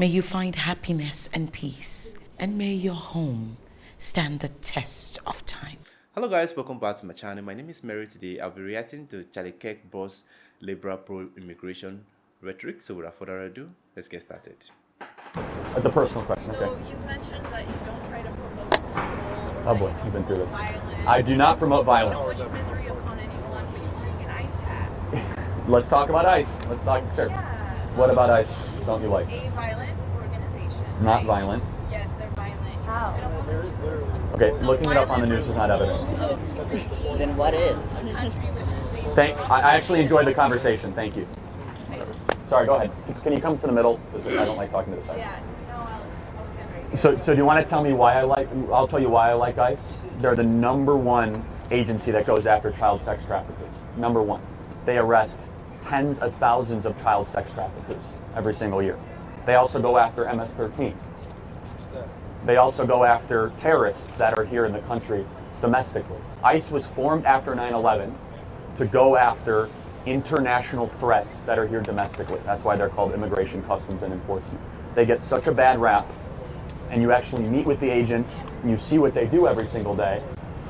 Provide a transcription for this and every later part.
May you find happiness and peace, and may your home stand the test of time. Hello guys, welcome back to my channel. My name is Mary. Today I'll be reacting to Kirk boss liberal pro-immigration rhetoric. So without further ado, let's get started. The personal question, okay. So you mentioned that you don't try to promote people. Oh boy, you've been through this. I do not promote violence. You don't wish misery upon anyone, but you bring an ICE hat. Let's talk about ICE. Let's talk, sure. Yeah. What about ICE don't you like? A violent organization. Not right? violent. Yes, they're violent. How? Okay, looking it up on the news is not evidence. Then what is? I actually enjoyed the conversation. Thank you. Sorry, go ahead. Can you come to the middle? Because I don't like talking to the side. Yeah, no, I'll stand right here. So do you want to tell me why I'll tell you why I like ICE. They're the #1 agency that goes after child sex traffickers. #1. They arrest tens of thousands of child sex traffickers every single year. They also go after MS-13. They also go after terrorists that are here in the country domestically. ICE was formed after 9/11 to go after international threats that are here domestically. That's why they're called Immigration, Customs, and Enforcement. They get such a bad rap, and you actually meet with the agents, and you see what they do every single day.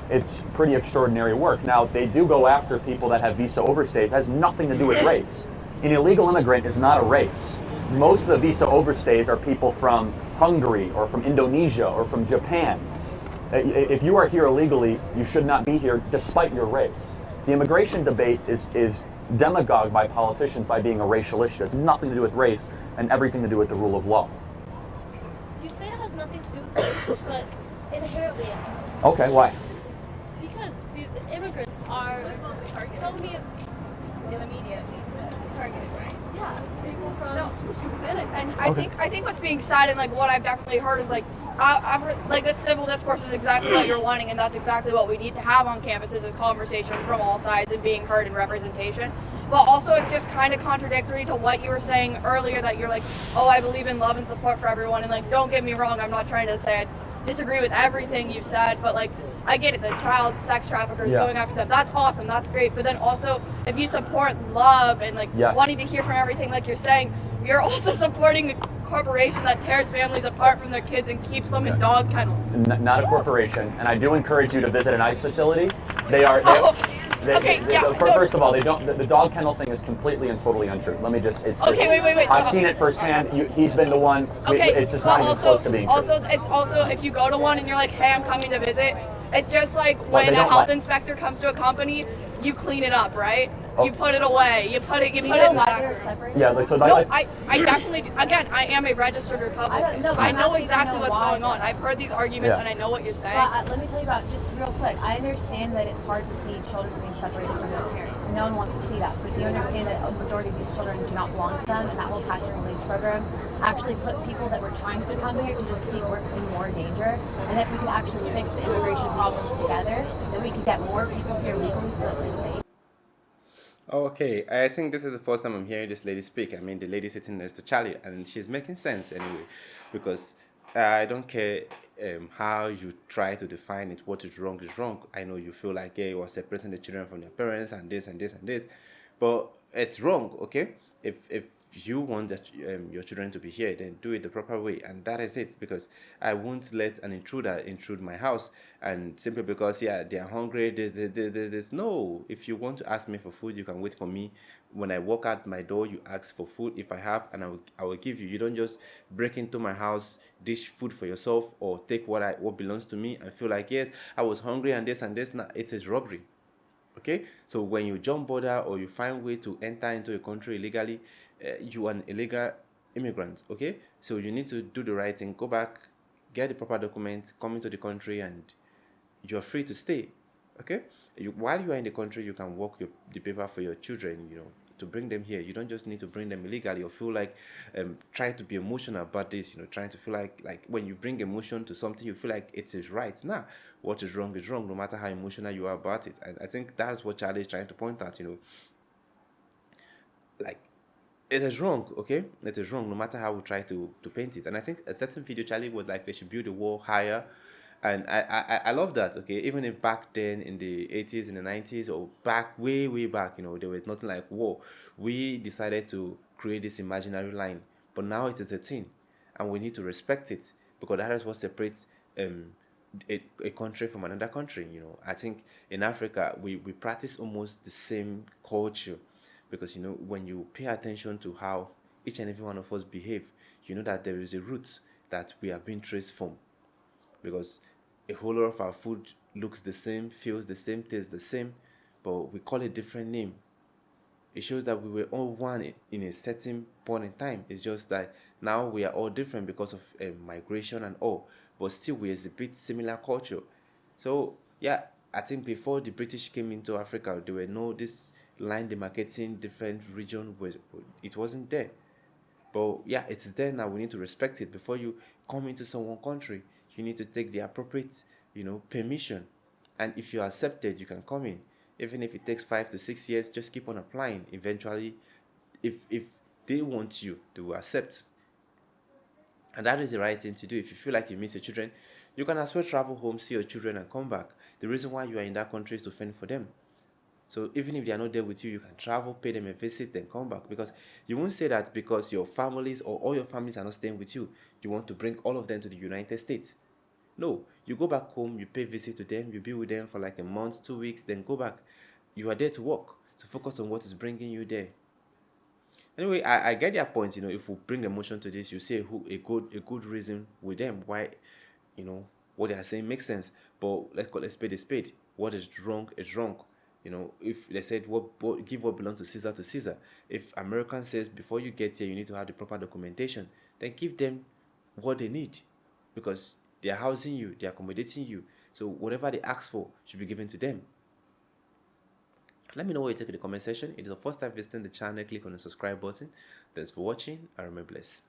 It's pretty extraordinary work. Now, they do go after people that have visa overstays. It has nothing to do with race. An illegal immigrant is not a race. Most of the visa overstays are people from Hungary or from Indonesia or from Japan. If you are here illegally, you should not be here despite your race. The immigration debate is demagogued by politicians by being a racial issue. It has nothing to do with race and everything to do with the rule of law. You say it has nothing to do with race, but inherently it does. Okay, why? Because these immigrants are so many in the media. Targeted, right? Yeah, people from Hispanic. And I think what's being said and like what I've definitely heard is like I've heard like this civil discourse is exactly what you're wanting, and that's exactly what we need to have on campuses is conversation from all sides and being heard and representation. But also it's just kind of contradictory to what you were saying earlier that you're like, oh, I believe in love and support for everyone, and like don't get me wrong, I'm not trying to say I disagree with everything you said, but like I get it, the child sex traffickers going after them. That's awesome, that's great. But then also if you support love and like wanting to hear from everything like you're saying, you're also supporting the corporation that tears families apart from their kids and keeps them in dog kennels. Not a corporation, and I do encourage you to visit an ICE facility. First of all, they don't. The dog kennel thing is completely and totally untrue. Let me just. Wait. I've seen it firsthand. He's been the one. It's just not even close to being true. It's also if you go to one and you're like, hey, I'm coming to visit. It's just like when a health inspector comes to a company, you clean it up, right? You put it away. You put it in the back room. Yeah, like so. No, I definitely. Again, I am a registered Republican. I know exactly what's going on. I've heard these arguments and I know what you're saying. Well, let me tell you about just real quick. I understand that it's hard to see children being separated from their parents. No one wants to see that. But do you understand that a majority of these children do not belong to them, and that whole catch and release program actually put people that were trying to come here to just seek work in more danger? And if we could actually fix the immigration problems together, then we could get more people here legally so that they're safe. Okay, I think this is the first time I'm hearing this lady speak. I mean, the lady sitting next to Charlie, and she's making sense anyway, because I don't care how you try to define it. What is wrong is wrong. I know you feel like you are separating the children from their parents and this and this and this, but it's wrong. Okay, if you want that your children to be here, then do it the proper way, and that is it. Because I won't let an intruder intrude my house, and simply because they are hungry, this. No, if you want to ask me for food, you can wait for me. When I walk out my door, you ask for food. If I have, and I will give you. You don't just break into my house, dish food for yourself, or take what belongs to me and feel like, yes, I was hungry and this and this. Now it is robbery. Okay, so when you jump border or you find way to enter into a country illegally, you are an illegal immigrant. Okay, so you need to do the right thing, go back, get the proper documents, come into the country, and you're free to stay. Okay, while you are in the country, you can work the paper for your children, to bring them here. You don't just need to bring them illegally or feel like try to be emotional about this, trying to feel like when you bring emotion to something, you feel like it is right. Nah, what is wrong, no matter how emotional you are about it. And I think that's what Charlie is trying to point out, like it is wrong. Okay, it is wrong no matter how we try to paint it. And I think a certain video Charlie was like, they should build the wall higher, and I love that. Okay, even if back then in the 80s, in the 90s, or back way back, there was nothing like war, we decided to create this imaginary line, but now it is a thing. and we need to respect it, because that is what separates a country from another country. I think in Africa we practice almost the same culture, because when you pay attention to how each and every one of us behave, you know that there is a root that we have been traced from, because a whole lot of our food looks the same, feels the same, tastes the same, but we call it different name. It shows that we were all one in a certain point in time. It's just that now we are all different because of migration and all, but still we exhibit similar culture. So yeah, I think before the British came into Africa, there were no this line demarcating different region, was it wasn't there. But yeah, it's there now. We need to respect it. Before you come into someone country, you need to take the appropriate, permission. And if you are accepted, you can come in. Even if it takes 5 to 6 years, just keep on applying. Eventually, if they want you, they will accept. And that is the right thing to do. If you feel like you miss your children, you can as well travel home, see your children, and come back. The reason why you are in that country is to fend for them. So even if they are not there with you, you can travel, pay them a visit, then come back. Because you won't say that because your families or all your families are not staying with you, you want to bring all of them to the United States. No, you go back home, you pay visit to them, you be with them for like a month, 2 weeks, then go back. You are there to work. So focus on what is bringing you there. Anyway, I get their point. If we bring emotion to this, you say a good reason with them why, what they are saying makes sense. But let's call a spade a spade. What is wrong is wrong. If they said give what belongs to Caesar. If American says before you get here you need to have the proper documentation, then give them what they need, because they are housing you, they are accommodating you. So whatever they ask for should be given to them. Let me know what you take in the comment section. It is the first time visiting the channel. Click on the subscribe button. Thanks for watching and remain blessed.